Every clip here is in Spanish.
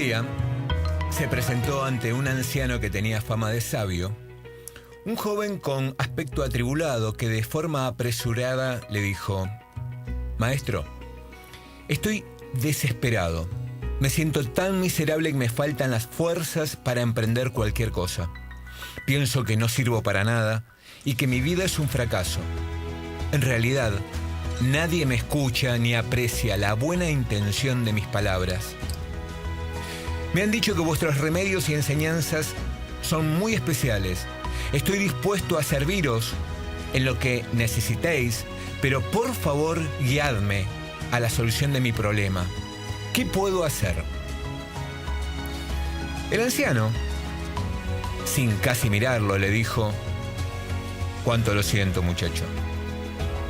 día se presentó ante un anciano que tenía fama de sabio, un joven con aspecto atribulado que de forma apresurada le dijo: «Maestro, estoy desesperado. Me siento tan miserable que me faltan las fuerzas para emprender cualquier cosa. Pienso que no sirvo para nada y que mi vida es un fracaso. En realidad, nadie me escucha ni aprecia la buena intención de mis palabras. Me han dicho que vuestros remedios y enseñanzas son muy especiales. Estoy dispuesto a serviros en lo que necesitéis, pero por favor guiadme a la solución de mi problema. ¿Qué puedo hacer?». El anciano, sin casi mirarlo, le dijo: «Cuánto lo siento, muchacho.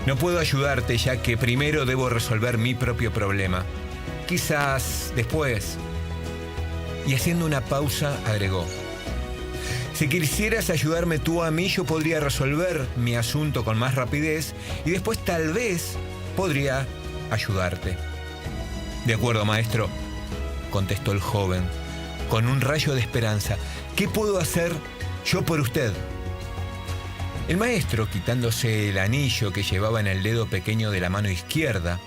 No puedo ayudarte ya que primero debo resolver mi propio problema. Quizás después». Y haciendo una pausa, agregó: «Si quisieras ayudarme tú a mí, yo podría resolver mi asunto con más rapidez y después tal vez podría ayudarte». «De acuerdo, maestro», contestó el joven, con un rayo de esperanza. «¿Qué puedo hacer yo por usted?». El maestro, quitándose el anillo que llevaba en el dedo pequeño de la mano izquierda,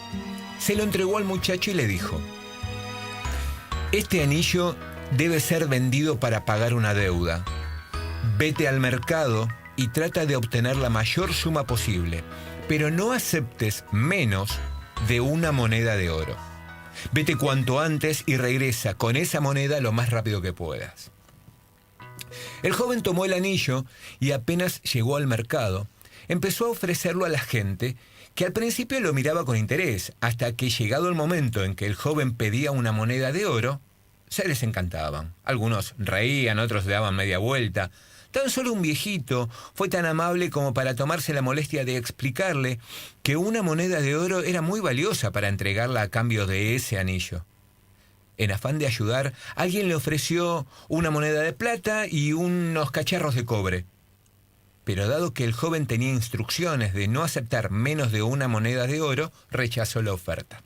se lo entregó al muchacho y le dijo: «Este anillo debe ser vendido para pagar una deuda. Vete al mercado y trata de obtener la mayor suma posible, pero no aceptes menos de una moneda de oro. Vete cuanto antes y regresa con esa moneda lo más rápido que puedas». El joven tomó el anillo y apenas llegó al mercado, empezó a ofrecerlo a la gente, que al principio lo miraba con interés, hasta que llegado el momento en que el joven pedía una moneda de oro, se les encantaban. Algunos reían, otros le daban media vuelta. Tan solo un viejito fue tan amable como para tomarse la molestia de explicarle que una moneda de oro era muy valiosa para entregarla a cambio de ese anillo. En afán de ayudar, alguien le ofreció una moneda de plata y unos cacharros de cobre. Pero dado que el joven tenía instrucciones de no aceptar menos de una moneda de oro, rechazó la oferta.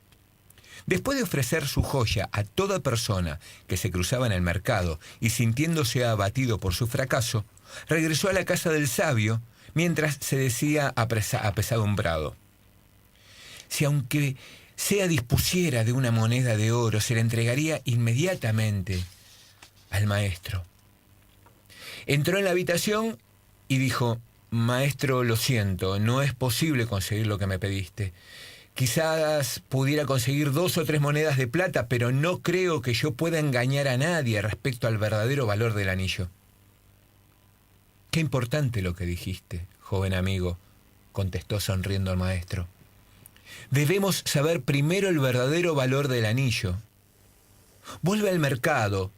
Después de ofrecer su joya a toda persona que se cruzaba en el mercado y sintiéndose abatido por su fracaso, regresó a la casa del sabio mientras se decía apesadumbrado: «Si aunque sea dispusiera de una moneda de oro, se la entregaría inmediatamente al maestro». Entró en la habitación y dijo: «Maestro, lo siento, no es posible conseguir lo que me pediste. Quizás pudiera conseguir 2 o 3 monedas de plata, pero no creo que yo pueda engañar a nadie respecto al verdadero valor del anillo». «Qué importante lo que dijiste, joven amigo», contestó sonriendo el maestro. «Debemos saber primero el verdadero valor del anillo. Vuelve al mercado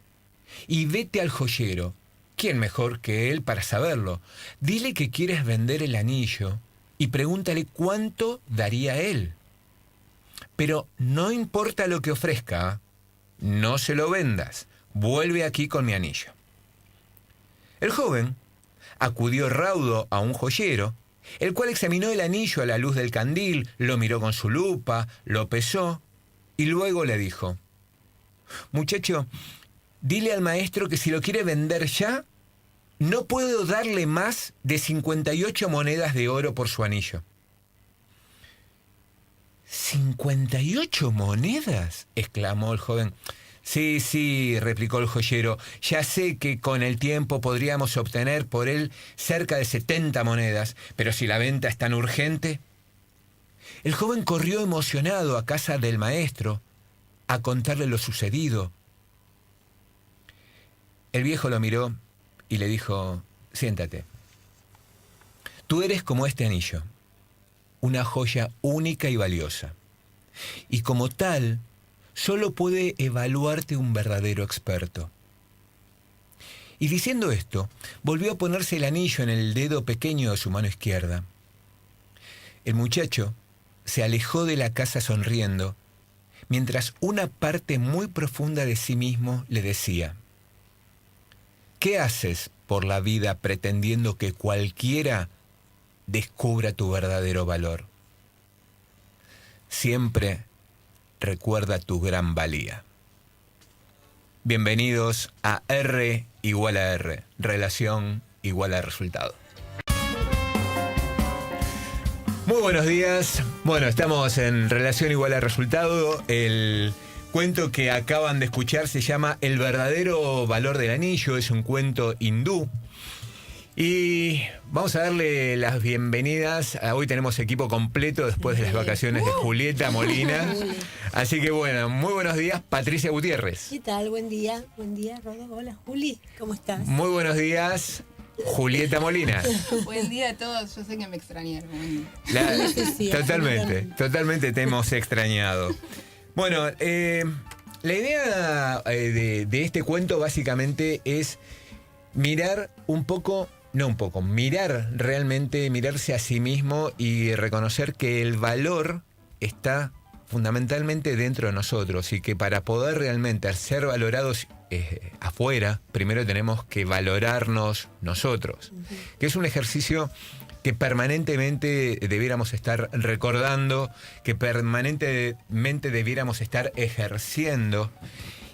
y vete al joyero. ¿Quién mejor que él para saberlo? Dile que quieres vender el anillo y pregúntale cuánto daría él. Pero no importa lo que ofrezca, no se lo vendas. Vuelve aquí con mi anillo». El joven acudió raudo a un joyero, el cual examinó el anillo a la luz del candil, lo miró con su lupa, lo pesó y luego le dijo: «Muchacho, dile al maestro que si lo quiere vender ya, no puedo darle más de 58 monedas de oro por su anillo». «¿58 monedas?», exclamó el joven. Sí, replicó el joyero, «ya sé que con el tiempo podríamos obtener por él cerca de 70 monedas, pero si la venta es tan urgente». El joven corrió emocionado a casa del maestro a contarle lo sucedido. El viejo lo miró y le dijo: «Siéntate. Tú eres como este anillo, una joya única y valiosa, y como tal, solo puede evaluarte un verdadero experto». Y diciendo esto, volvió a ponerse el anillo en el dedo pequeño de su mano izquierda. El muchacho se alejó de la casa sonriendo, mientras una parte muy profunda de sí mismo le decía: «¿Qué haces por la vida pretendiendo que cualquiera descubra tu verdadero valor? Siempre recuerda tu gran valía». Bienvenidos a R igual a R, relación igual a resultado. Muy buenos días. Bueno, estamos en relación igual a resultado. El cuento que acaban de escuchar se llama El verdadero valor del anillo. Es un cuento hindú. Y vamos a darle las bienvenidas. Hoy tenemos equipo completo después de las vacaciones de Julieta Molina. Así que bueno, muy buenos días, Patricia Gutiérrez. ¿Qué tal? Buen día, Rodo. Hola, Juli, ¿cómo estás? Muy buenos días, Julieta Molina. Buen día a todos, yo sé que me extrañaron. Totalmente te hemos extrañado. Bueno, la idea de este cuento básicamente es mirar mirarse a sí mismo y reconocer que el valor está fundamentalmente dentro de nosotros y que para poder realmente ser valorados afuera, primero tenemos que valorarnos nosotros, que es un ejercicio que permanentemente debiéramos estar recordando, que permanentemente debiéramos estar ejerciendo.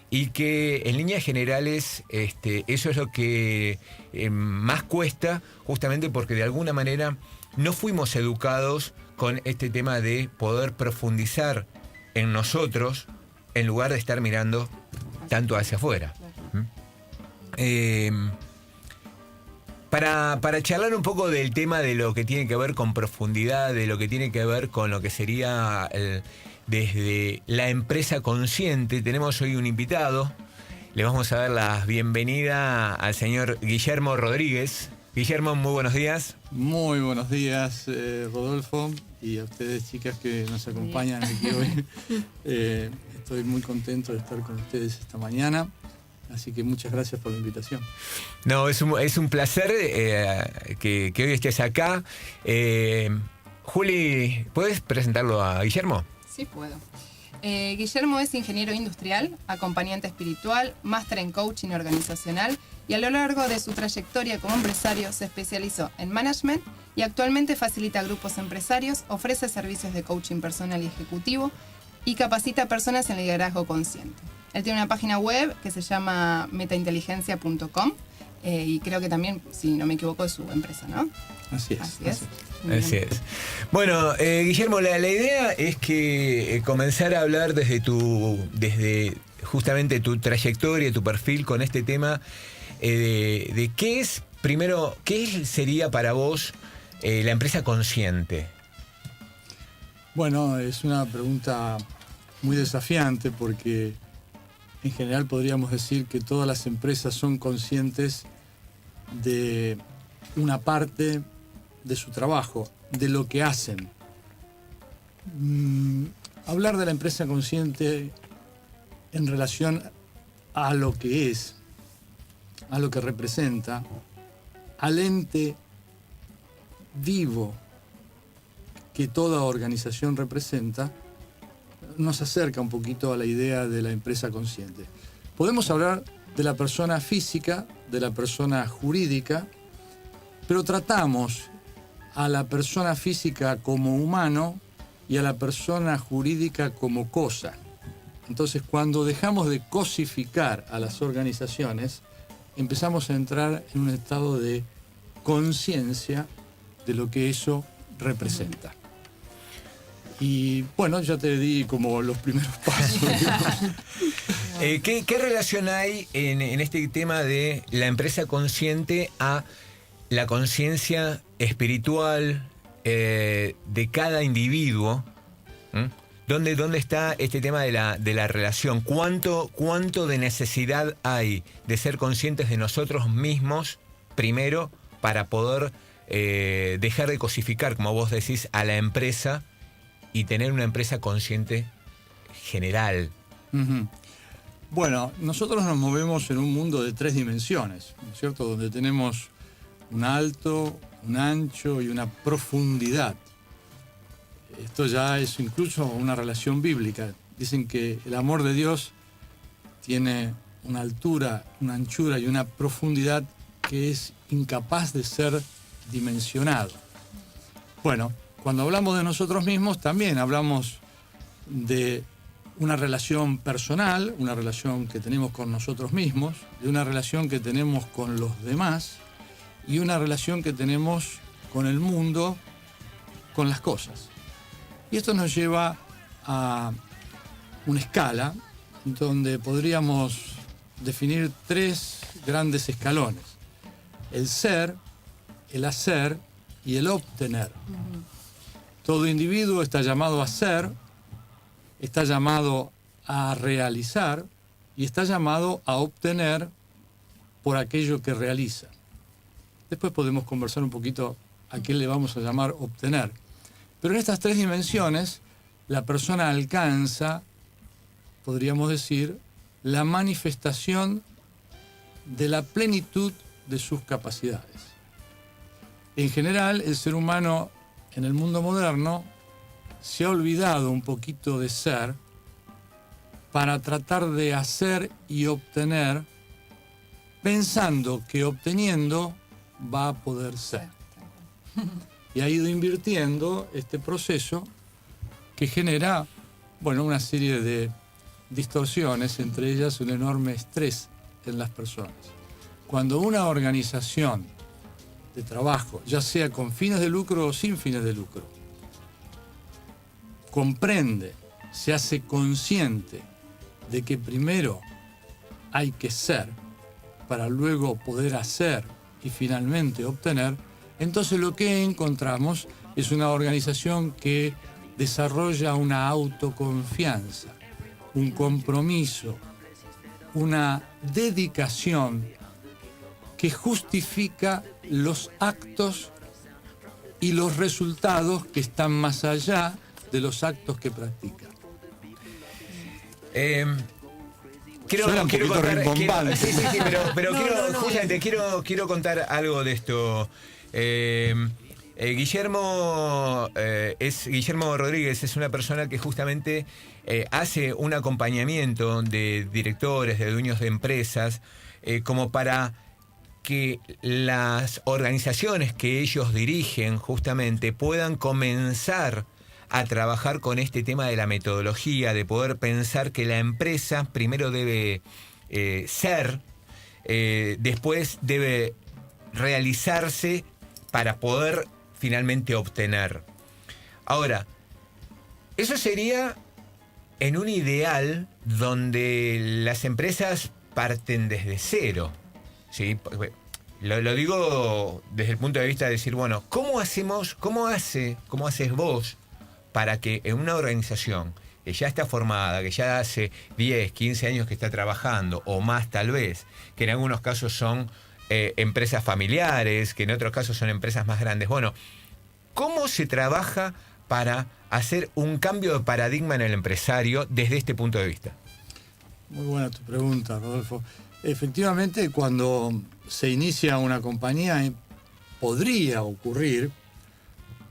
Y que en líneas generales eso es lo que más cuesta, justamente porque de alguna manera no fuimos educados con este tema de poder profundizar en nosotros en lugar de estar mirando tanto hacia afuera. Para charlar un poco del tema de lo que tiene que ver con profundidad, de lo que tiene que ver con lo que sería desde la empresa consciente, tenemos hoy un invitado. Le vamos a dar la bienvenida al señor Guillermo Rodríguez. Guillermo, muy buenos días. Muy buenos días, Rodolfo, y a ustedes, chicas, que nos acompañan aquí hoy. Estoy muy contento de estar con ustedes esta mañana, así que muchas gracias por la invitación. No, es un placer que hoy estés acá. Juli, ¿puedes presentarlo a Guillermo? Sí, puedo. Guillermo es ingeniero industrial, acompañante espiritual, máster en coaching organizacional y a lo largo de su trayectoria como empresario se especializó en management y actualmente facilita a grupos empresarios, ofrece servicios de coaching personal y ejecutivo y capacita a personas en liderazgo consciente. Él tiene una página web que se llama metainteligencia.com y creo que también, si no me equivoco, es su empresa, ¿no? Así es. Así es. Bueno, Guillermo, la idea es que comenzar a hablar desde justamente tu trayectoria, tu perfil con este tema de qué es, primero, qué sería para vos la empresa consciente. Bueno, es una pregunta muy desafiante porque en general podríamos decir que todas las empresas son conscientes de una parte de su trabajo, de lo que hacen. Hablar de la empresa consciente en relación a lo que es, a lo que representa, al ente vivo que toda organización representa, nos acerca un poquito a la idea de la empresa consciente. Podemos hablar de la persona física, de la persona jurídica, pero tratamos a la persona física como humano y a la persona jurídica como cosa. Entonces, cuando dejamos de cosificar a las organizaciones, empezamos a entrar en un estado de conciencia de lo que eso representa. Y bueno, ya te di como los primeros pasos. ¿Qué relación hay en este tema de la empresa consciente a la conciencia espiritual de cada individuo? ¿Dónde está este tema de la relación? ¿Cuánto de necesidad hay de ser conscientes de nosotros mismos primero para poder dejar de cosificar, como vos decís, a la empresa y tener una empresa consciente general? Bueno, nosotros nos movemos en un mundo de 3 dimensiones, ¿no es cierto? Donde tenemos un alto, un ancho y una profundidad. Esto ya es incluso una relación bíblica. Dicen que el amor de Dios tiene una altura, una anchura y una profundidad que es incapaz de ser dimensionado. Bueno, cuando hablamos de nosotros mismos también hablamos de una relación personal, una relación que tenemos con nosotros mismos, de una relación que tenemos con los demás y una relación que tenemos con el mundo, con las cosas. Y esto nos lleva a una escala donde podríamos definir 3 grandes escalones: el ser, el hacer y el obtener. Todo individuo está llamado a ser, está llamado a realizar y está llamado a obtener por aquello que realiza. Después podemos conversar un poquito a qué le vamos a llamar obtener. Pero en estas 3 dimensiones, la persona alcanza, podríamos decir, la manifestación de la plenitud de sus capacidades. En general, el ser humano en el mundo moderno se ha olvidado un poquito de ser para tratar de hacer y obtener, pensando que obteniendo va a poder ser. Y ha ido invirtiendo este proceso que genera, bueno, una serie de distorsiones, entre ellas un enorme estrés en las personas. Cuando una organización de trabajo, ya sea con fines de lucro o sin fines de lucro, comprende, se hace consciente de que primero hay que ser para luego poder hacer y finalmente obtener, entonces lo que encontramos es una organización que desarrolla una autoconfianza, un compromiso, una dedicación que justifica los actos y los resultados que están más allá de los actos que practica. Quiero contar, rimbombante. sí, pero justamente quiero contar algo de esto. Guillermo Rodríguez es una persona que justamente hace un acompañamiento de directores, de dueños de empresas, como para que las organizaciones que ellos dirigen justamente puedan comenzar a trabajar con este tema de la metodología, de poder pensar que la empresa primero debe ser, después debe realizarse para poder finalmente obtener. Ahora, eso sería en un ideal donde las empresas parten desde cero, ¿sí? Lo digo desde el punto de vista de decir, bueno, ¿cómo haces vos para que en una organización que ya está formada, que ya hace 10, 15 años que está trabajando, o más tal vez, que en algunos casos son empresas familiares, que en otros casos son empresas más grandes, bueno, ¿cómo se trabaja para hacer un cambio de paradigma en el empresario desde este punto de vista? Muy buena tu pregunta, Rodolfo. Efectivamente, cuando se inicia una compañía, podría ocurrir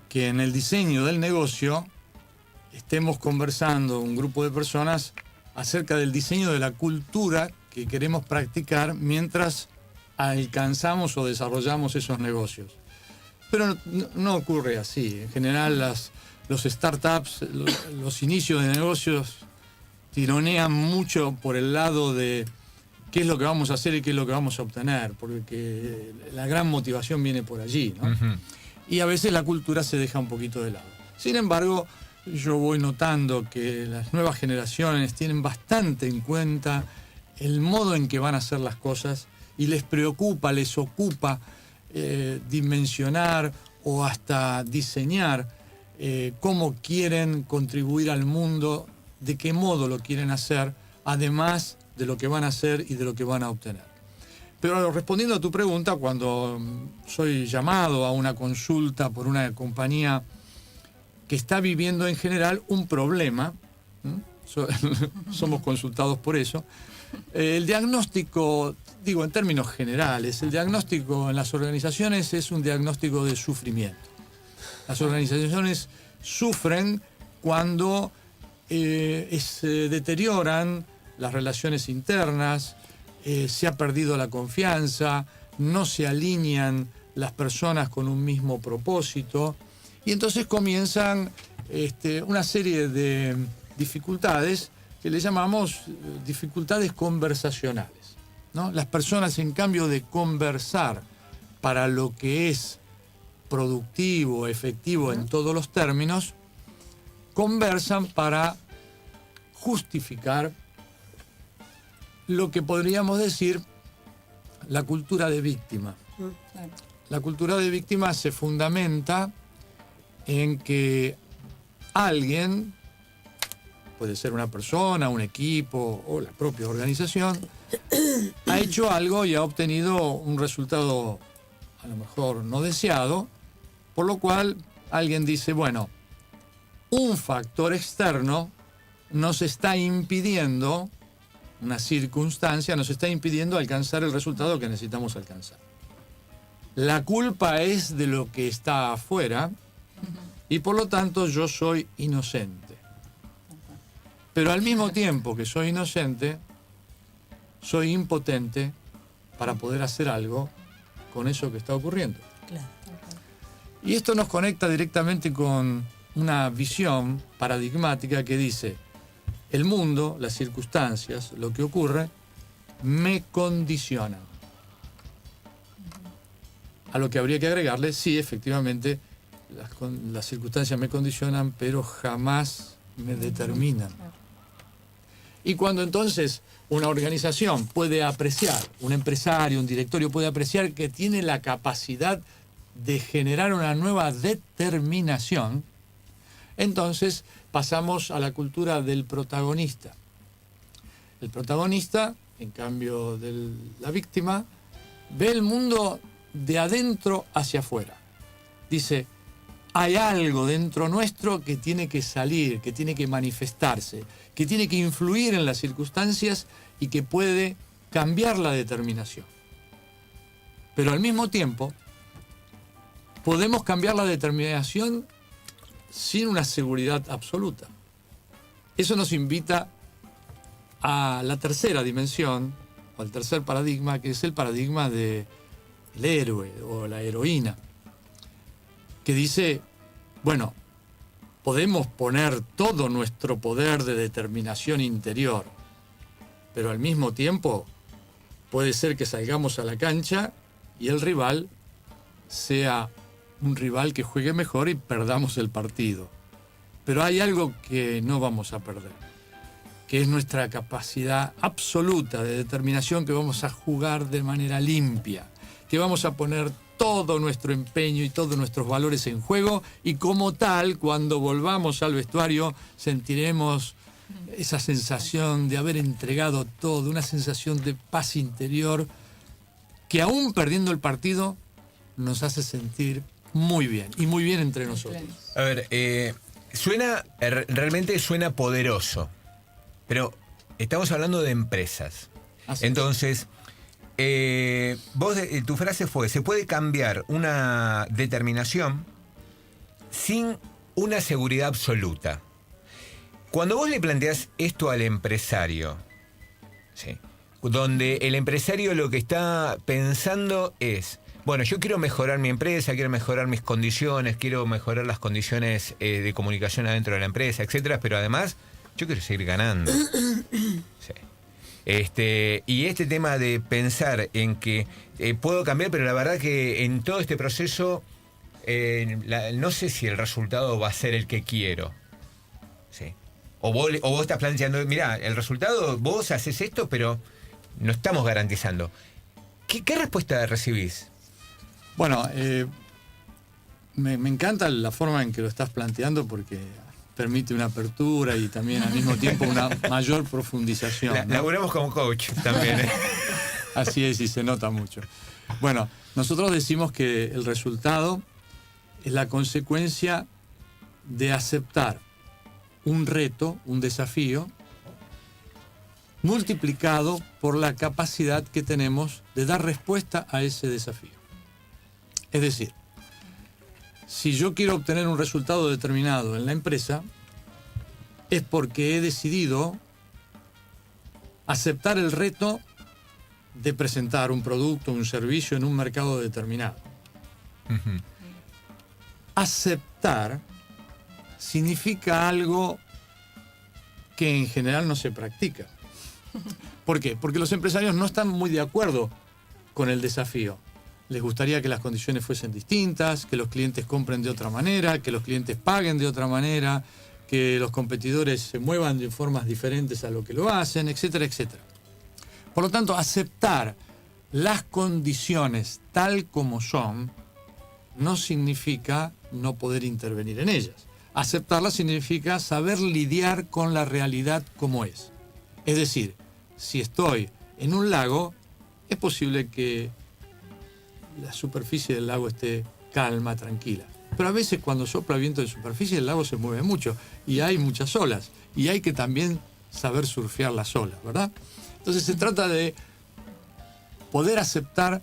que en el diseño del negocio estemos conversando un grupo de personas acerca del diseño de la cultura que queremos practicar mientras alcanzamos o desarrollamos esos negocios. Pero no ocurre así. En general, los startups, los inicios de negocios tironean mucho por el lado de qué es lo que vamos a hacer y qué es lo que vamos a obtener, porque la gran motivación viene por allí, ¿no? Uh-huh. Y a veces la cultura se deja un poquito de lado. Sin embargo, yo voy notando que las nuevas generaciones tienen bastante en cuenta el modo en que van a hacer las cosas y les preocupa, les ocupa dimensionar o hasta diseñar cómo quieren contribuir al mundo, de qué modo lo quieren hacer, además de lo que van a hacer y de lo que van a obtener. Pero respondiendo a tu pregunta, cuando soy llamado a una consulta por una compañía que está viviendo en general un problema, somos consultados por eso, el diagnóstico, digo en términos generales, el diagnóstico en las organizaciones es un diagnóstico de sufrimiento. Las organizaciones sufren cuando se deterioran las relaciones internas, se ha perdido la confianza, no se alinean las personas con un mismo propósito y entonces comienzan una serie de dificultades que le llamamos dificultades conversacionales, ¿no? Las personas, en cambio de conversar para lo que es productivo, efectivo en todos los términos, conversan para justificar lo que podríamos decir la cultura de víctima. Claro. La cultura de víctima se fundamenta en que alguien, puede ser una persona, un equipo o la propia organización, ha hecho algo y ha obtenido un resultado a lo mejor no deseado, por lo cual alguien dice, bueno, un factor externo nos está impidiendo, una circunstancia nos está impidiendo alcanzar el resultado que necesitamos alcanzar. La culpa es de lo que está afuera y por lo tanto yo soy inocente. Pero al mismo tiempo que soy inocente, soy impotente para poder hacer algo con eso que está ocurriendo. Claro. Y esto nos conecta directamente con una visión paradigmática que dice, el mundo, las circunstancias, lo que ocurre, me condicionan. A lo que habría que agregarle, sí, efectivamente, las circunstancias me condicionan, pero jamás me determinan. Y cuando entonces una organización puede apreciar, un empresario, un directorio puede apreciar que tiene la capacidad de generar una nueva determinación, entonces pasamos a la cultura del protagonista. El protagonista, en cambio de la víctima, ve el mundo de adentro hacia afuera. Dice, hay algo dentro nuestro que tiene que salir, que tiene que manifestarse, que tiene que influir en las circunstancias y que puede cambiar la determinación. Pero al mismo tiempo, podemos cambiar la determinación sin una seguridad absoluta. Eso nos invita a la tercera dimensión, o al tercer paradigma, que es el paradigma del héroe o la heroína, que dice, bueno, podemos poner todo nuestro poder de determinación interior, pero al mismo tiempo puede ser que salgamos a la cancha y el rival sea un rival que juegue mejor y perdamos el partido. Pero hay algo que no vamos a perder, que es nuestra capacidad absoluta de determinación, que vamos a jugar de manera limpia, que vamos a poner todo nuestro empeño y todos nuestros valores en juego, y como tal, cuando volvamos al vestuario, sentiremos esa sensación de haber entregado todo, una sensación de paz interior que aún perdiendo el partido nos hace sentir muy bien, y muy bien entre nosotros. A ver, realmente suena poderoso, pero estamos hablando de empresas. Así Entonces, tu frase fue, se puede cambiar una determinación sin una seguridad absoluta. Cuando vos le planteás esto al empresario, ¿sí?, donde el empresario lo que está pensando es, bueno, yo quiero mejorar mi empresa, quiero mejorar mis condiciones, quiero mejorar las condiciones de comunicación adentro de la empresa, etcétera, pero además yo quiero seguir ganando. Sí. Y este tema de pensar en que puedo cambiar, pero la verdad que en todo este proceso no sé si el resultado va a ser el que quiero. Sí. O vos estás planteando, mirá, el resultado, vos haces esto, pero no estamos garantizando. ¿Qué respuesta recibís? Bueno, me encanta la forma en que lo estás planteando, porque permite una apertura y también al mismo tiempo una mayor profundización, ¿no? Laburamos como coach también. Así es, y se nota mucho. Bueno, nosotros decimos que el resultado es la consecuencia de aceptar un reto, un desafío, multiplicado por la capacidad que tenemos de dar respuesta a ese desafío. Es decir, si yo quiero obtener un resultado determinado en la empresa, es porque he decidido aceptar el reto de presentar un producto, un servicio en un mercado determinado. Uh-huh. Aceptar significa algo que en general no se practica. ¿Por qué? Porque los empresarios no están muy de acuerdo con el desafío. Les gustaría que las condiciones fuesen distintas, que los clientes compren de otra manera, que los clientes paguen de otra manera, que los competidores se muevan de formas diferentes a lo que lo hacen, etcétera, etcétera. Por lo tanto, aceptar las condiciones tal como son no significa no poder intervenir en ellas. Aceptarlas significa saber lidiar con la realidad como es. Es decir, si estoy en un lago, es posible que la superficie del lago esté calma, tranquila. Pero a veces cuando sopla viento de superficie, el lago se mueve mucho y hay muchas olas. Y hay que también saber surfear las olas, ¿verdad? Entonces se trata de poder aceptar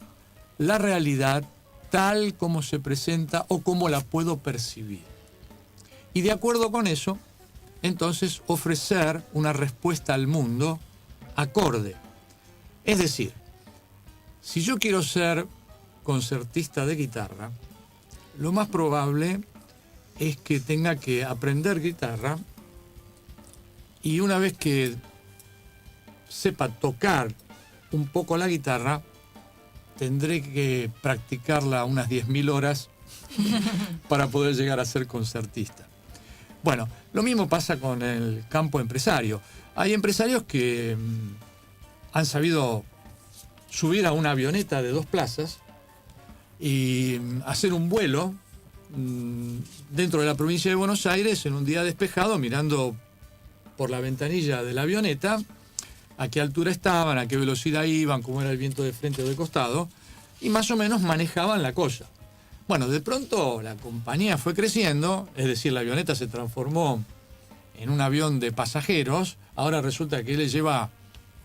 la realidad tal como se presenta o como la puedo percibir. Y de acuerdo con eso, entonces ofrecer una respuesta al mundo acorde. Es decir, si yo quiero ser concertista de guitarra, lo más probable es que tenga que aprender guitarra y una vez que sepa tocar un poco la guitarra, tendré que practicarla unas 10.000 horas para poder llegar a ser concertista. Bueno, lo mismo pasa con el campo empresario. Hay empresarios que han sabido subir a una avioneta de 2 plazas y hacer un vuelo dentro de la provincia de Buenos Aires en un día despejado, mirando por la ventanilla de la avioneta a qué altura estaban, a qué velocidad iban, cómo era el viento de frente o de costado, y más o menos manejaban la cosa. Bueno, de pronto la compañía fue creciendo, es decir, la avioneta se transformó en un avión de pasajeros, ahora resulta que él lleva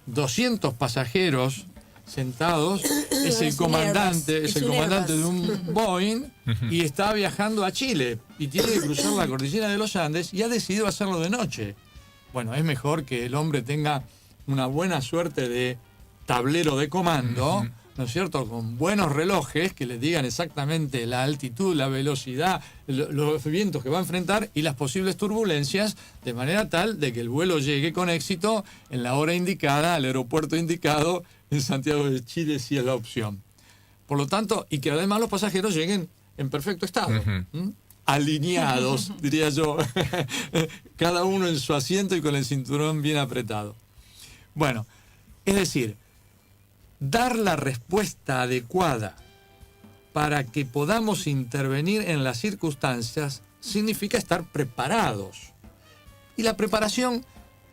200 pasajeros sentados, es el comandante de un Boeing y está viajando a Chile y tiene que cruzar la cordillera de los Andes y ha decidido hacerlo de noche. Bueno, es mejor que el hombre tenga una buena suerte de tablero de comando, ¿no es cierto?, con buenos relojes que le digan exactamente la altitud, la velocidad, los vientos que va a enfrentar y las posibles turbulencias, de manera tal de que el vuelo llegue con éxito en la hora indicada, al aeropuerto indicado, en Santiago de Chile, si es la opción. Por lo tanto, y que además los pasajeros lleguen en perfecto estado, alineados, diría yo, cada uno en su asiento y con el cinturón bien apretado. Bueno, es decir, dar la respuesta adecuada para que podamos intervenir en las circunstancias significa estar preparados. Y la preparación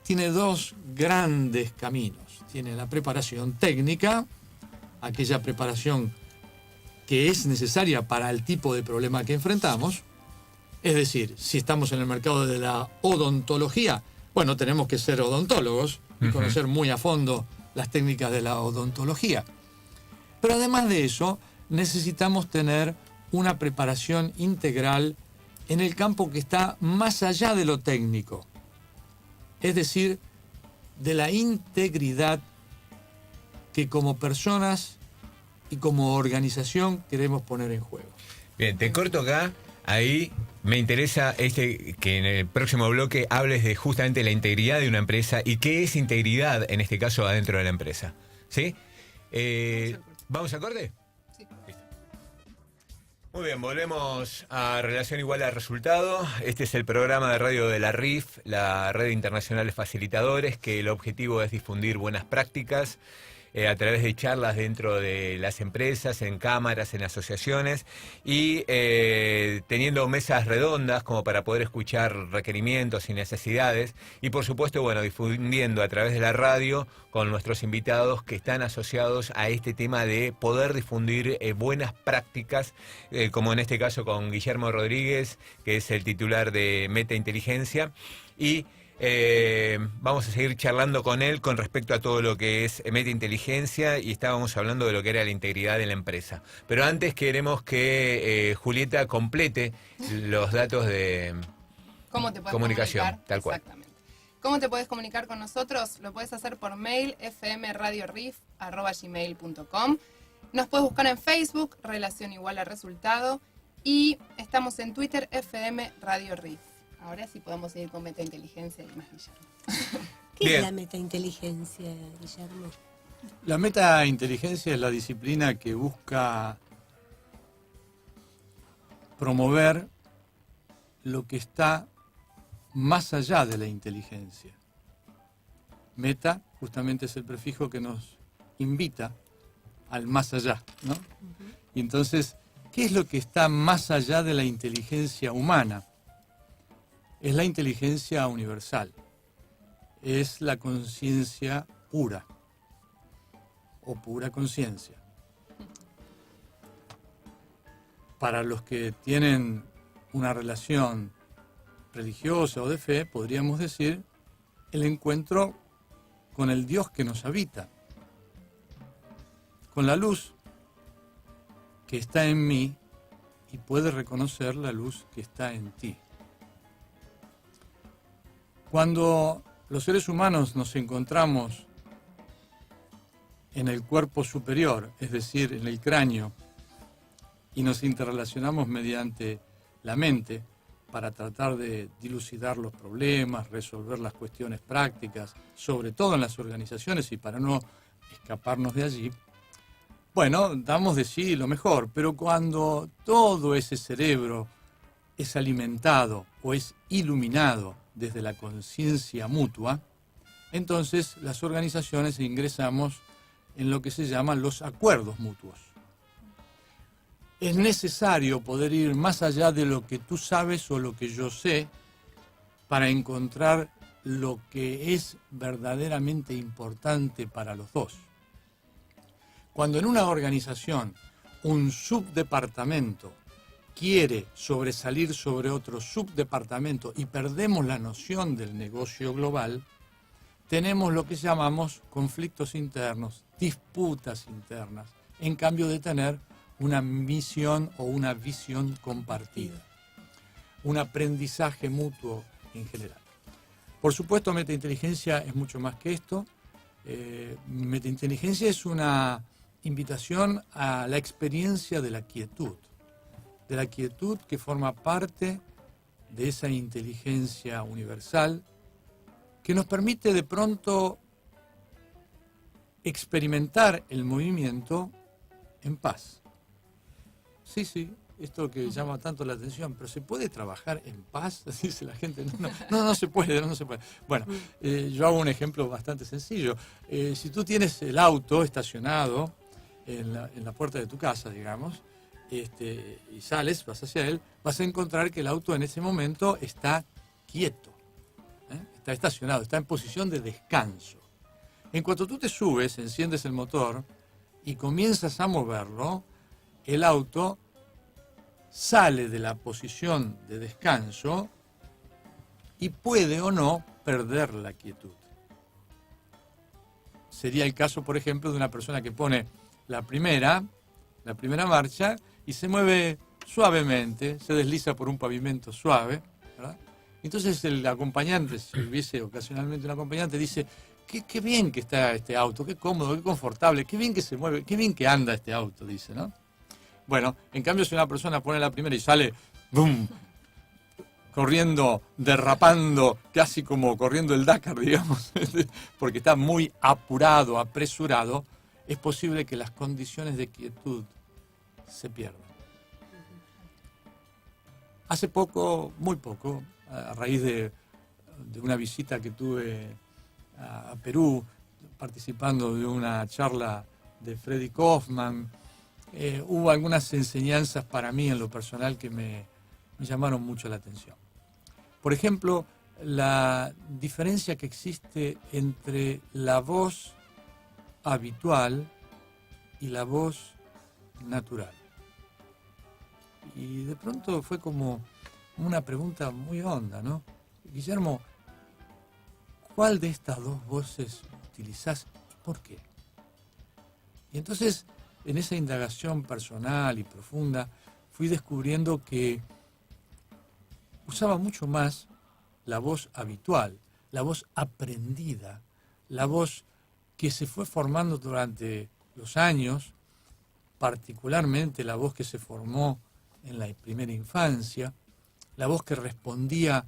tiene 2 grandes caminos. Tiene la preparación técnica, aquella preparación que es necesaria para el tipo de problema que enfrentamos. Es decir, si estamos en el mercado de la odontología, bueno, tenemos que ser odontólogos y conocer muy a fondo las técnicas de la odontología. Pero además de eso, necesitamos tener una preparación integral en el campo que está más allá de lo técnico. Es decir, de la integridad que como personas y como organización queremos poner en juego. Bien, te corto acá. Ahí me interesa que en el próximo bloque hables de justamente la integridad de una empresa y qué es integridad en este caso adentro de la empresa. ¿Sí? ¿Vamos a corte? Sí. Listo. Muy bien, volvemos a Relación Igual a Resultado. Este es el programa de radio de la RIF, la Red Internacional de Facilitadores, que el objetivo es difundir buenas prácticas a través de charlas dentro de las empresas, en cámaras, en asociaciones y teniendo mesas redondas como para poder escuchar requerimientos y necesidades y por supuesto, bueno, difundiendo a través de la radio con nuestros invitados que están asociados a este tema de poder difundir buenas prácticas, como en este caso con Guillermo Rodríguez, que es el titular de Meta Inteligencia, y vamos a seguir charlando con él con respecto a todo lo que es Meta Inteligencia y estábamos hablando de lo que era la integridad de la empresa. Pero antes queremos que Julieta complete los datos de ¿Cómo te puedes comunicación, comunicar? tal cual. Exactamente. ¿Cómo te puedes comunicar con nosotros? Lo puedes hacer por mail fmradiorif@gmail.com. Nos puedes buscar en Facebook, Relación Igual a Resultado, y estamos en Twitter, FM Radio Rif. Ahora sí podemos seguir con metainteligencia y más Guillermo. ¿Qué Bien. es la metainteligencia, Guillermo? La metainteligencia es la disciplina que busca promover lo que está más allá de la inteligencia. Meta justamente es el prefijo que nos invita al más allá, ¿no? Y entonces, ¿qué es lo que está más allá de la inteligencia humana? Es la inteligencia universal, es la conciencia pura o pura conciencia. Para los que tienen una relación religiosa o de fe, podríamos decir el encuentro con el Dios que nos habita, con la luz que está en mí y puede reconocer la luz que está en ti. Cuando los seres humanos nos encontramos en el cuerpo superior, es decir, en el cráneo, y nos interrelacionamos mediante la mente para tratar de dilucidar los problemas, resolver las cuestiones prácticas, sobre todo en las organizaciones y para no escaparnos de allí, bueno, damos de sí lo mejor, pero cuando todo ese cerebro es alimentado o es iluminado desde la conciencia mutua, entonces las organizaciones ingresamos en lo que se llaman los acuerdos mutuos. Es necesario poder ir más allá de lo que tú sabes o lo que yo sé para encontrar lo que es verdaderamente importante para los dos. Cuando en una organización un subdepartamento quiere sobresalir sobre otro subdepartamento y perdemos la noción del negocio global, tenemos lo que llamamos conflictos internos, disputas internas, en cambio de tener una misión o una visión compartida, un aprendizaje mutuo en general. Por supuesto, metainteligencia es mucho más que esto. Metainteligencia es una invitación a la experiencia de la quietud que forma parte de esa inteligencia universal que nos permite de pronto experimentar el movimiento en paz. Sí, esto que llama tanto la atención, pero ¿se puede trabajar en paz? Dice la gente, no se puede. Bueno, yo hago un ejemplo bastante sencillo. Si tú tienes el auto estacionado en la puerta de tu casa, digamos, y sales, vas hacia él, vas a encontrar que el auto en ese momento está quieto, está estacionado, está en posición de descanso. En cuanto tú te subes, enciendes el motor y comienzas a moverlo, el auto sale de la posición de descanso y puede o no perder la quietud. Sería el caso, por ejemplo, de una persona que pone la primera marcha y se mueve suavemente, se desliza por un pavimento suave, ¿verdad? Entonces el acompañante, si hubiese ocasionalmente un acompañante, dice: qué bien que está este auto, qué cómodo, qué confortable, qué bien que se mueve, qué bien que anda este auto, dice, ¿no? Bueno, en cambio si una persona pone la primera y sale, ¡bum!, corriendo, derrapando, casi como corriendo el Dakar, digamos, porque está muy apurado, apresurado, es posible que las condiciones de quietud se pierdan. Hace poco, muy poco, a raíz de una visita que tuve a Perú, participando de una charla de Freddy Kaufman, hubo algunas enseñanzas para mí en lo personal que me llamaron mucho la atención. Por ejemplo, la diferencia que existe entre la voz habitual y la voz natural. Y de pronto fue como una pregunta muy honda, ¿no? Guillermo, ¿cuál de estas dos voces utilizás y por qué? Y entonces, en esa indagación personal y profunda, fui descubriendo que usaba mucho más la voz habitual, la voz aprendida, la voz que se fue formando durante los años, particularmente la voz que se formó en la primera infancia, la voz que respondía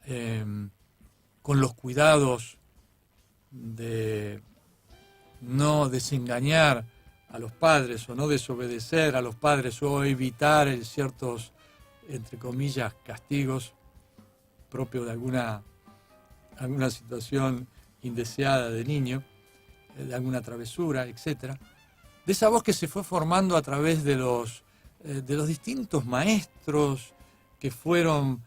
con los cuidados de no desengañar a los padres o no desobedecer a los padres o evitar ciertos, entre comillas, castigos propios de alguna situación indeseada de niño, de alguna travesura, etc. De esa voz que se fue formando a través de los distintos maestros que fueron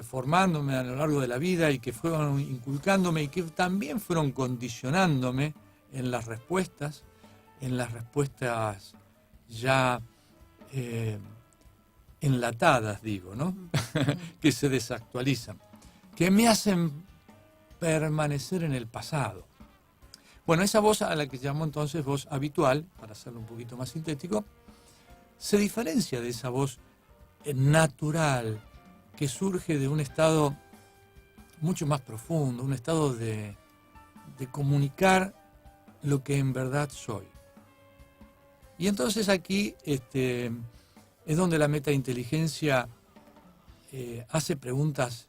formándome a lo largo de la vida y que fueron inculcándome y que también fueron condicionándome en las respuestas ya enlatadas, digo, ¿no? Que se desactualizan, que me hacen permanecer en el pasado. Bueno, esa voz a la que llamo entonces voz habitual, para hacerlo un poquito más sintético, se diferencia de esa voz natural que surge de un estado mucho más profundo, un estado de comunicar lo que en verdad soy. Y entonces aquí es donde la metainteligencia hace preguntas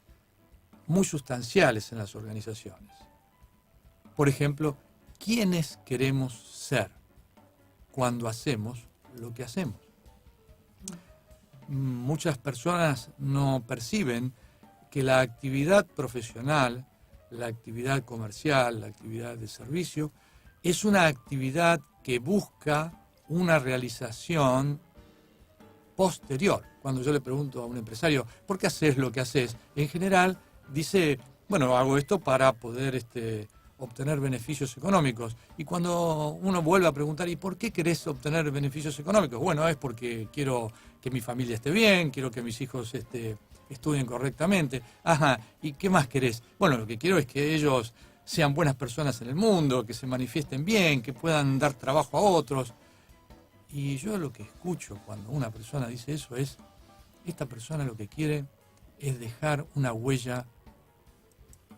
muy sustanciales en las organizaciones. Por ejemplo, ¿quiénes queremos ser cuando hacemos lo que hacemos? Muchas personas no perciben que la actividad profesional, la actividad comercial, la actividad de servicio, es una actividad que busca una realización posterior. Cuando yo le pregunto a un empresario, ¿por qué haces lo que haces? En general dice, bueno, hago esto para poder obtener beneficios económicos. Y cuando uno vuelve a preguntar, ¿y por qué querés obtener beneficios económicos? Bueno, es porque quiero que mi familia esté bien, quiero que mis hijos estudien correctamente. Ajá, ¿y qué más querés? Bueno, lo que quiero es que ellos sean buenas personas en el mundo, que se manifiesten bien, que puedan dar trabajo a otros. Y yo lo que escucho cuando una persona dice eso es, esta persona lo que quiere es dejar una huella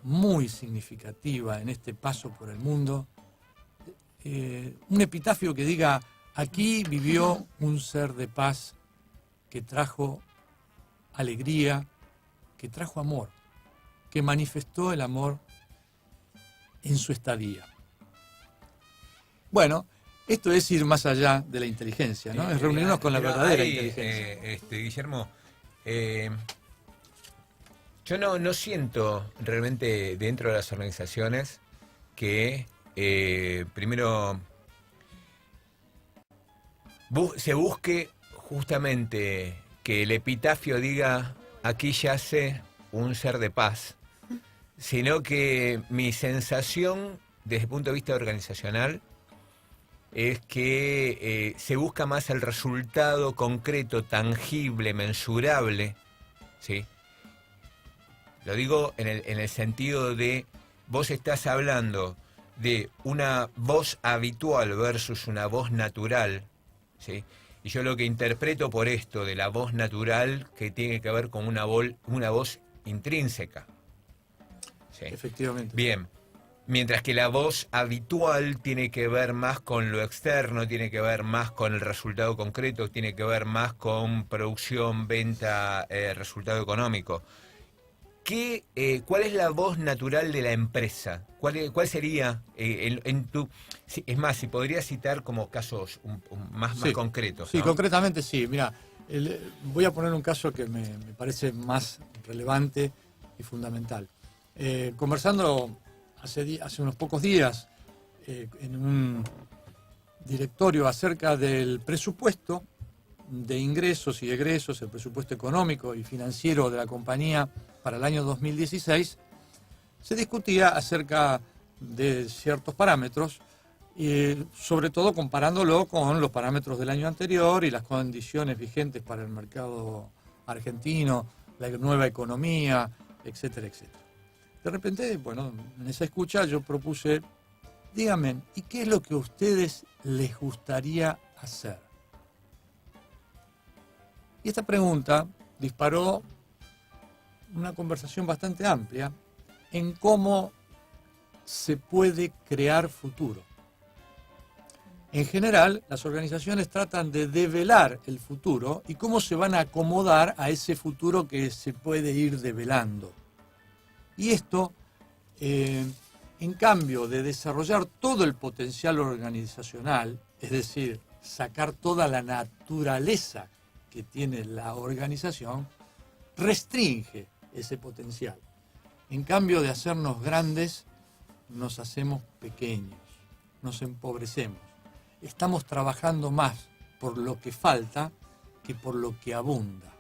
muy significativa en este paso por el mundo, un epitafio que diga, aquí vivió un ser de paz que trajo alegría, que trajo amor, que manifestó el amor en su estadía. Bueno, esto es ir más allá de la inteligencia, ¿no? Es reunirnos con la verdadera inteligencia. Guillermo, yo no siento realmente dentro de las organizaciones que primero se busque justamente que el epitafio diga aquí yace un ser de paz, sino que mi sensación desde el punto de vista organizacional es que se busca más el resultado concreto, tangible, mensurable, ¿sí? Lo digo en el sentido de, vos estás hablando de una voz habitual versus una voz natural, ¿sí? Y yo lo que interpreto por esto de la voz natural, que tiene que ver con una voz intrínseca, ¿sí? Efectivamente. Bien. Mientras que la voz habitual tiene que ver más con lo externo, tiene que ver más con el resultado concreto, tiene que ver más con producción, venta, resultado económico. ¿Cuál es la voz natural de la empresa? ¿Cuál sería es más, si podrías citar como casos más concretos, ¿no? Sí, concretamente sí. Mira, voy a poner un caso que me parece más relevante y fundamental. Conversando hace unos pocos días en un directorio acerca del presupuesto de ingresos y egresos, el presupuesto económico y financiero de la compañía para el año 2016, se discutía acerca de ciertos parámetros, sobre todo comparándolo con los parámetros del año anterior y las condiciones vigentes para el mercado argentino, la nueva economía, etcétera, etcétera. De repente, bueno, en esa escucha yo propuse, díganme, ¿y qué es lo que a ustedes les gustaría hacer? Y esta pregunta disparó una conversación bastante amplia en cómo se puede crear futuro. En general, las organizaciones tratan de develar el futuro y cómo se van a acomodar a ese futuro que se puede ir develando. Y esto, en cambio de desarrollar todo el potencial organizacional, es decir, sacar toda la naturaleza que tiene la organización, restringe ese potencial. En cambio de hacernos grandes, nos hacemos pequeños, nos empobrecemos. Estamos trabajando más por lo que falta que por lo que abunda.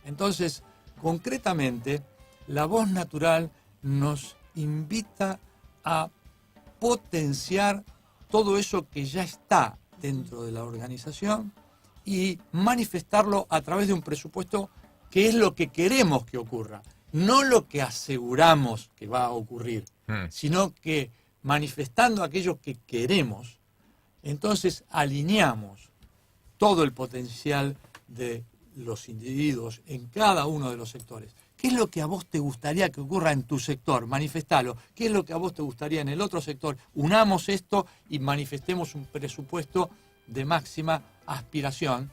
Entonces, concretamente, la voz natural nos invita a potenciar todo eso que ya está dentro de la organización y manifestarlo a través de un presupuesto que es lo que queremos que ocurra, no lo que aseguramos que va a ocurrir, sino que manifestando aquello que queremos, entonces alineamos todo el potencial de los individuos en cada uno de los sectores. ¿Qué es lo que a vos te gustaría que ocurra en tu sector? Manifestalo. ¿Qué es lo que a vos te gustaría en el otro sector? Unamos esto y manifestemos un presupuesto de máxima aspiración.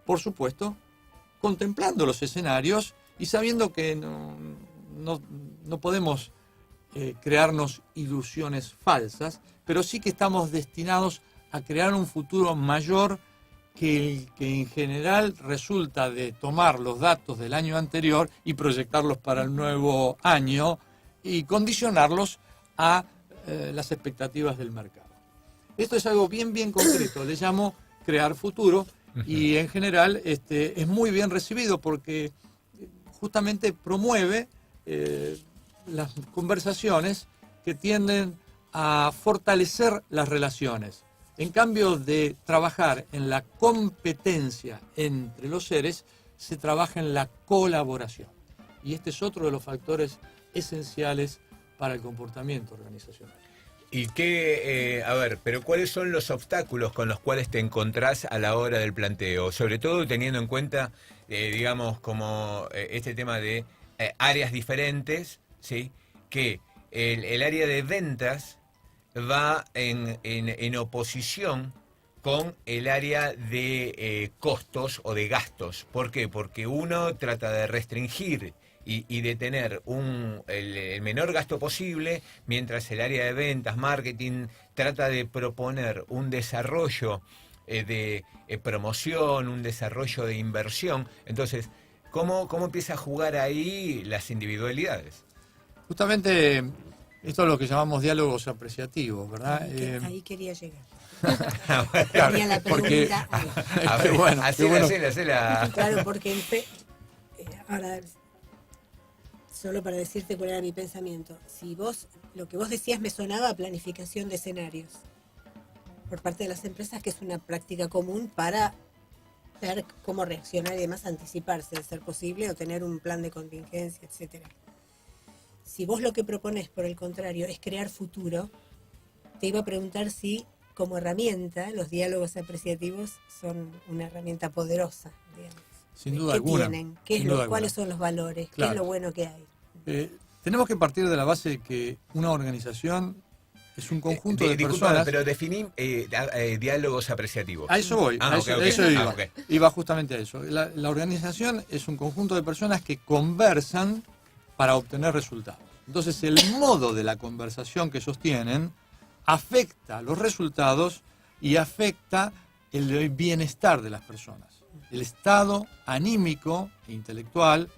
Por supuesto, contemplando los escenarios y sabiendo que no podemos crearnos ilusiones falsas, pero sí que estamos destinados a crear un futuro mayor que el que en general resulta de tomar los datos del año anterior y proyectarlos para el nuevo año y condicionarlos a las expectativas del mercado. Esto es algo bien concreto, le llamo crear futuro y en general es muy bien recibido porque justamente promueve las conversaciones que tienden a fortalecer las relaciones. En cambio de trabajar en la competencia entre los seres, se trabaja en la colaboración. Y este es otro de los factores esenciales para el comportamiento organizacional. Y pero ¿cuáles son los obstáculos con los cuales te encontrás a la hora del planteo? Sobre todo teniendo en cuenta, digamos, como este tema de áreas diferentes, ¿sí? Que el área de ventas va en oposición con el área de costos o de gastos. ¿Por qué? Porque uno trata de restringir y de tener el menor gasto posible, mientras el área de ventas, marketing, trata de proponer un desarrollo de promoción, un desarrollo de inversión. Entonces, ¿cómo empieza a jugar ahí las individualidades? Justamente esto es lo que llamamos diálogos apreciativos, ¿verdad? Ahí quería llegar. Claro, Tenía la porque, pregunta ahí. A ver, bueno, hacela. Claro, porque ahora, solo para decirte cuál era mi pensamiento, si lo que vos decías me sonaba a planificación de escenarios por parte de las empresas, que es una práctica común para ver cómo reaccionar y demás, anticiparse de ser posible o tener un plan de contingencia, etcétera. Si vos lo que proponés, por el contrario, es crear futuro, te iba a preguntar si, como herramienta, los diálogos apreciativos son una herramienta poderosa, digamos. Sin duda ¿Qué alguna. tienen? ¿Cuáles son los valores? Claro. ¿Qué es lo bueno que hay? Tenemos que partir de la base de que una organización es un conjunto de personas. Pero definí diálogos apreciativos. A eso voy, eso iba. Okay. Iba justamente a eso. La organización es un conjunto de personas que conversan para obtener resultados. Entonces, el modo de la conversación que sostienen afecta los resultados y afecta el bienestar de las personas. El estado anímico, intelectual,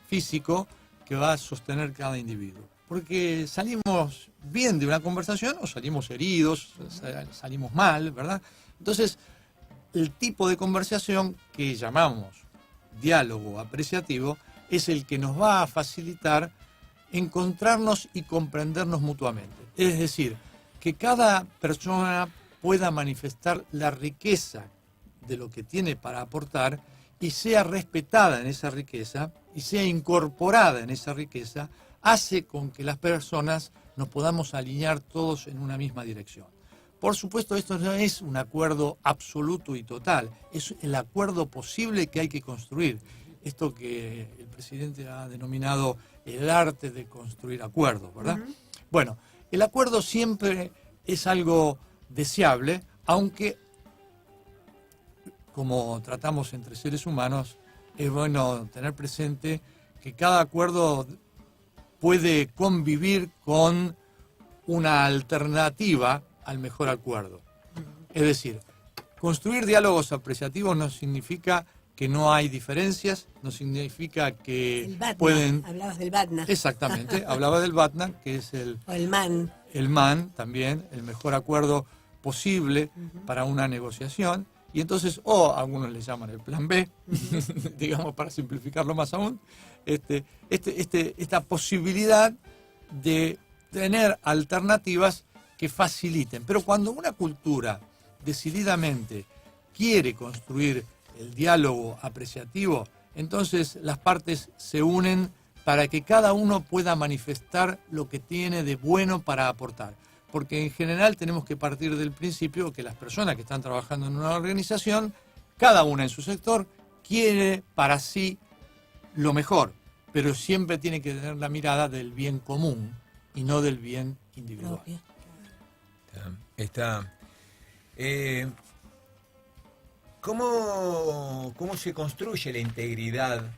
físico que va a sostener cada individuo. Porque salimos bien de una conversación o salimos heridos, salimos mal, ¿verdad? Entonces, el tipo de conversación que llamamos diálogo apreciativo es el que nos va a facilitar encontrarnos y comprendernos mutuamente. Es decir, que cada persona pueda manifestar la riqueza de lo que tiene para aportar y sea respetada en esa riqueza y sea incorporada en esa riqueza, hace con que las personas nos podamos alinear todos en una misma dirección. Por supuesto, esto no es un acuerdo absoluto y total, es el acuerdo posible que hay que construir. Esto que el presidente ha denominado el arte de construir acuerdos, ¿verdad? Uh-huh. Bueno, el acuerdo siempre es algo deseable, aunque, como tratamos entre seres humanos, es bueno tener presente que cada acuerdo puede convivir con una alternativa al mejor acuerdo. Es decir, construir diálogos apreciativos no significa que no hay diferencias, no significa que El BATNA, pueden... hablabas del BATNA. Exactamente, hablaba del BATNA, que es O el MAN. el MAN también, el mejor acuerdo posible para una negociación. Y entonces, o algunos le llaman el plan B, digamos, para simplificarlo más aún, esta posibilidad de tener alternativas que faciliten. Pero cuando una cultura decididamente quiere construir el diálogo apreciativo, entonces las partes se unen para que cada uno pueda manifestar lo que tiene de bueno para aportar. Porque en general tenemos que partir del principio que las personas que están trabajando en una organización, cada una en su sector, quiere para sí lo mejor, pero siempre tiene que tener la mirada del bien común y no del bien individual. Propio. Está. ¿Cómo se construye la integridad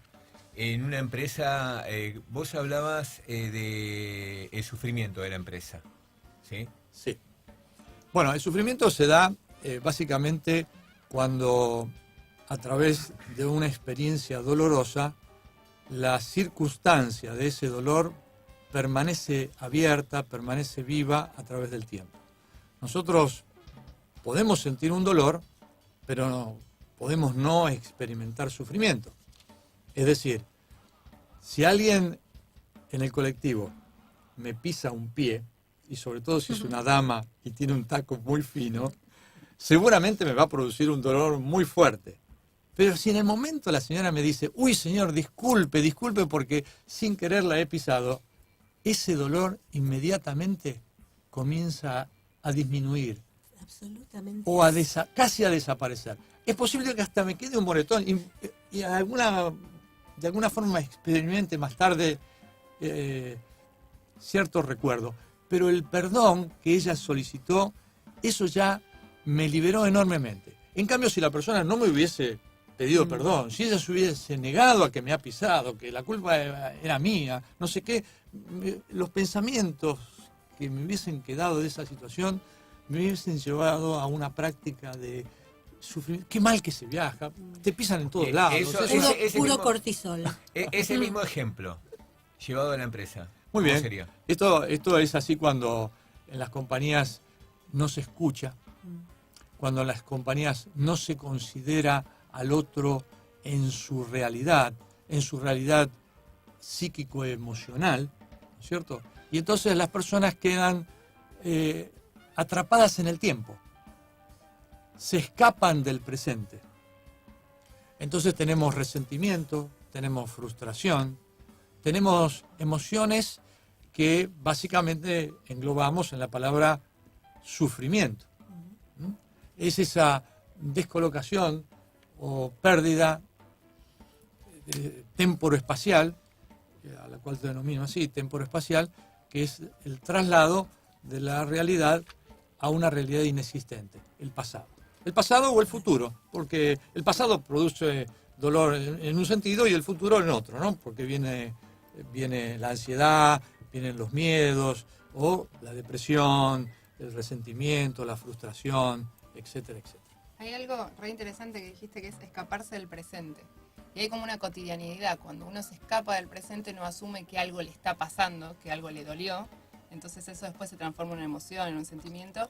en una empresa? Vos hablabas del sufrimiento de la empresa, ¿sí? Sí. Bueno, el sufrimiento se da básicamente cuando a través de una experiencia dolorosa, la circunstancia de ese dolor permanece abierta, permanece viva a través del tiempo. Nosotros podemos sentir un dolor, pero no, podemos no experimentar sufrimiento. Es decir, si alguien en el colectivo me pisa un pie, y sobre todo si es una dama y tiene un taco muy fino, seguramente me va a producir un dolor muy fuerte. Pero si en el momento la señora me dice, uy señor, disculpe porque sin querer la he pisado, ese dolor inmediatamente comienza a disminuir Absolutamente. o casi a desaparecer. Es posible que hasta me quede un moretón y de alguna forma experimente más tarde cierto recuerdo. Pero el perdón que ella solicitó, eso ya me liberó enormemente. En cambio, si la persona no me hubiese pedido perdón, si ella se hubiese negado a que me ha pisado, que la culpa era mía, no sé qué, los pensamientos que me hubiesen quedado de esa situación me hubiesen llevado a una práctica de sufrir. Qué mal que se viaja, te pisan en todos lados. Eso- Puro mismo- cortisol. Ese mismo ejemplo llevado a la empresa. Muy ¿cómo bien. sería? Esto es así cuando en las compañías no se escucha, cuando en las compañías no se considera al otro en su realidad psíquico-emocional, ¿no es cierto? Y entonces las personas quedan atrapadas en el tiempo, se escapan del presente. Entonces tenemos resentimiento, tenemos frustración, tenemos emociones que básicamente englobamos en la palabra sufrimiento. Es esa descolocación o pérdida temporoespacial, a la cual denomino así, temporoespacial, que es el traslado de la realidad a una realidad inexistente, el pasado. El pasado o el futuro, porque el pasado produce dolor en un sentido y el futuro en otro, ¿no? Porque viene la ansiedad, vienen los miedos o la depresión, el resentimiento, la frustración, etcétera, etcétera. Hay algo re interesante que dijiste, que es escaparse del presente. Y hay como una cotidianidad. Cuando uno se escapa del presente, no asume que algo le está pasando, que algo le dolió. Entonces eso después se transforma en una emoción, en un sentimiento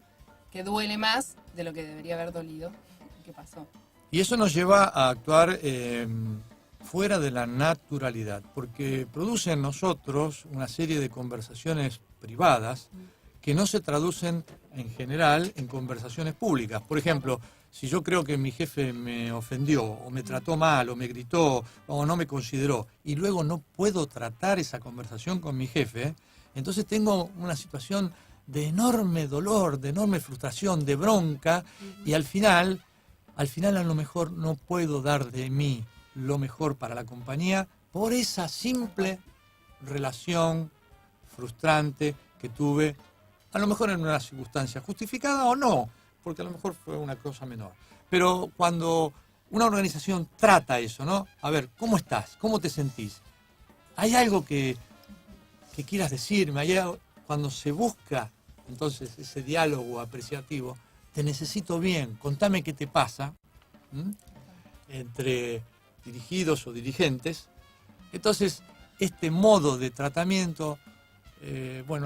que duele más de lo que debería haber dolido y que pasó. Y eso nos lleva a actuar fuera de la naturalidad, porque produce en nosotros una serie de conversaciones privadas que no se traducen en general en conversaciones públicas. Por ejemplo, si yo creo que mi jefe me ofendió, o me trató mal, o me gritó, o no me consideró, y luego no puedo tratar esa conversación con mi jefe, entonces tengo una situación de enorme dolor, de enorme frustración, de bronca, y al final a lo mejor no puedo dar de mí lo mejor para la compañía por esa simple relación frustrante que tuve, a lo mejor en una circunstancia justificada o no, porque a lo mejor fue una cosa menor. Pero cuando una organización trata eso, ¿no? A ver, ¿cómo estás? ¿Cómo te sentís? Hay algo que que quieras decirme. Cuando se busca entonces ese diálogo apreciativo, te necesito bien, contame qué te pasa, entre dirigidos o dirigentes. Entonces, este modo de tratamiento,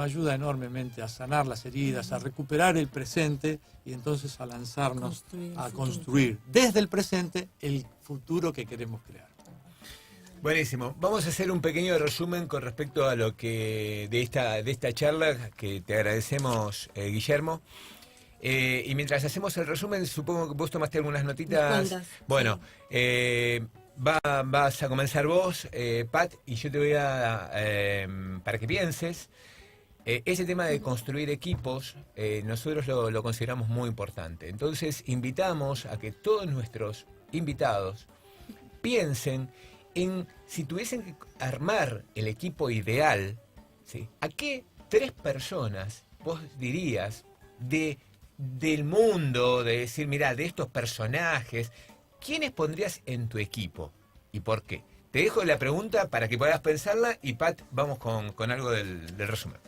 ayuda enormemente a sanar las heridas, a recuperar el presente y entonces a lanzarnos a construir desde el presente el futuro que queremos crear. Buenísimo. Vamos a hacer un pequeño resumen con respecto a lo que de esta charla, que te agradecemos, Guillermo. Y mientras hacemos el resumen, supongo que vos tomaste algunas notitas. Bueno, vas a comenzar vos, Pat, y yo te voy a para que pienses. Ese tema de construir equipos, nosotros lo consideramos muy importante. Entonces, invitamos a que todos nuestros invitados piensen en si tuviesen que armar el equipo ideal, ¿sí? ¿A qué 3 personas vos dirías del mundo, de decir, mira, de estos personajes, ¿quiénes pondrías en tu equipo y por qué? Te dejo la pregunta para que puedas pensarla y Pat, vamos con algo del resumen.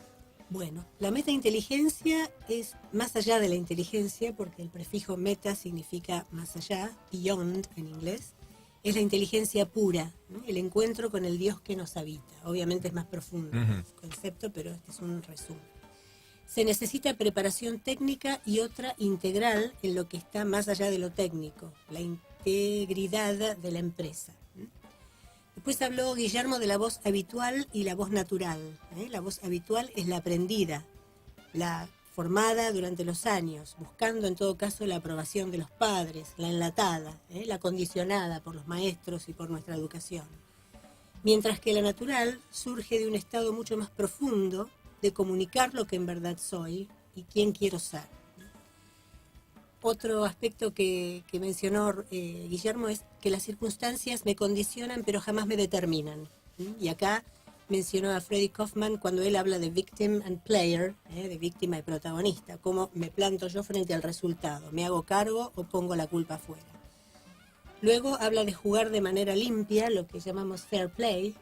Bueno, la metainteligencia es más allá de la inteligencia, porque el prefijo meta significa más allá, beyond en inglés. Es la inteligencia pura, ¿no? El encuentro con el Dios que nos habita. Obviamente es más profundo el concepto, pero este es un resumen. Se necesita preparación técnica y otra integral en lo que está más allá de lo técnico, la integridad de la empresa. Después habló Guillermo de la voz habitual y la voz natural. La voz habitual es la aprendida, la formada durante los años, buscando en todo caso la aprobación de los padres, la enlatada, la condicionada por los maestros y por nuestra educación. Mientras que la natural surge de un estado mucho más profundo de comunicar lo que en verdad soy y quién quiero ser. Otro aspecto que mencionó Guillermo es que las circunstancias me condicionan pero jamás me determinan. Y acá mencionó a Freddy Kaufman cuando él habla de victim and player, de víctima y protagonista, cómo me planto yo frente al resultado, me hago cargo o pongo la culpa afuera. Luego habla de jugar de manera limpia, lo que llamamos fair play.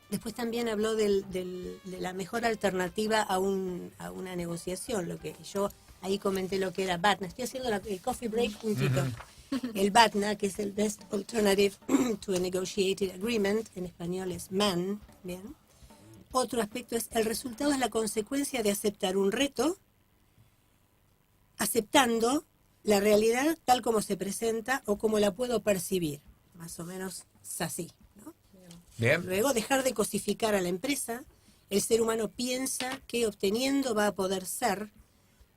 Después también habló de la mejor alternativa a una negociación, lo que yo ahí comenté lo que era BATNA. Estoy haciendo el coffee break juntito. El BATNA, que es el Best Alternative to a Negotiated Agreement, en español es MAN. ¿Bien? Otro aspecto es, el resultado es la consecuencia de aceptar un reto, aceptando la realidad tal como se presenta o como la puedo percibir. Más o menos es así, ¿no? Bien. Luego, dejar de cosificar a la empresa. El ser humano piensa que obteniendo va a poder ser.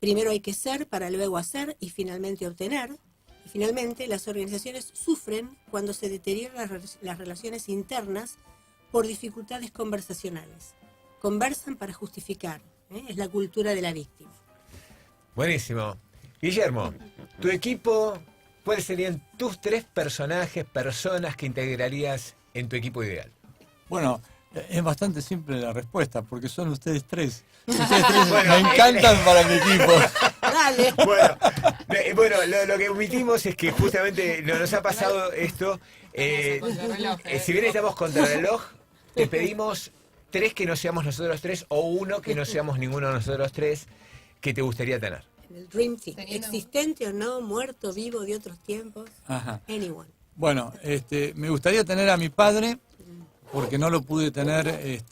Primero hay que ser para luego hacer y finalmente obtener. Y finalmente, las organizaciones sufren cuando se deterioran las relaciones internas por dificultades conversacionales. Conversan para justificar. Es la cultura de la víctima. Buenísimo. Guillermo, tu equipo, ¿cuáles serían tus 3 personas que integrarías en tu equipo ideal? Bueno, es bastante simple la respuesta, porque son ustedes 3. Ustedes 3 me encantan para mi equipo. Dale. Bueno, lo que omitimos es que justamente nos ha pasado esto. Si bien estamos contra el reloj, te pedimos 3 que no seamos nosotros 3 o 1 que no seamos ninguno de nosotros 3 que te gustaría tener. El Dream Team. Existente o no, muerto, vivo, de otros tiempos. Ajá. Anyone. Bueno, me gustaría tener a mi padre, porque no lo pude tener,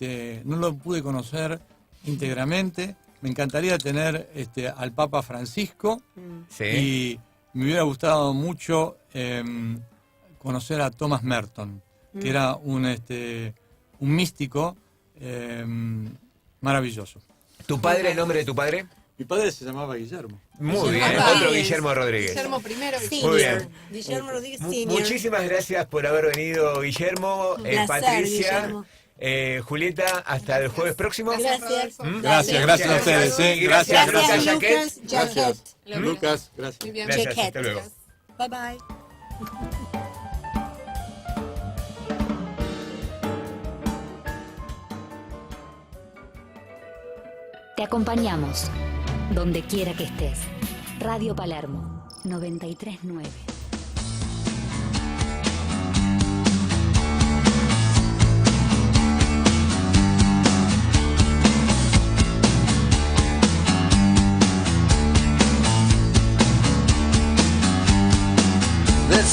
no lo pude conocer íntegramente. Me encantaría tener al Papa Francisco. Sí. Y me hubiera gustado mucho conocer a Thomas Merton, que era un místico maravilloso. ¿Tu padre, el nombre de tu padre? Mi padre se llamaba Guillermo. Muy bien, otro Guillermo Rodríguez. Guillermo primero. Muy bien. Guillermo Rodríguez Senior. Muchísimas gracias por haber venido, Guillermo, Un placer, Patricia, Guillermo. Julieta, hasta el jueves próximo. Gracias. Gracias a ustedes. Gracias, Gracias, Jaquet. Lucas. Jaquet. Lucas, gracias. Muy bien. Gracias, Jaquet. hasta luego. Bye bye. Te acompañamos donde quiera que estés. Radio Palermo 93.9.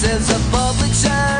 sense of public service.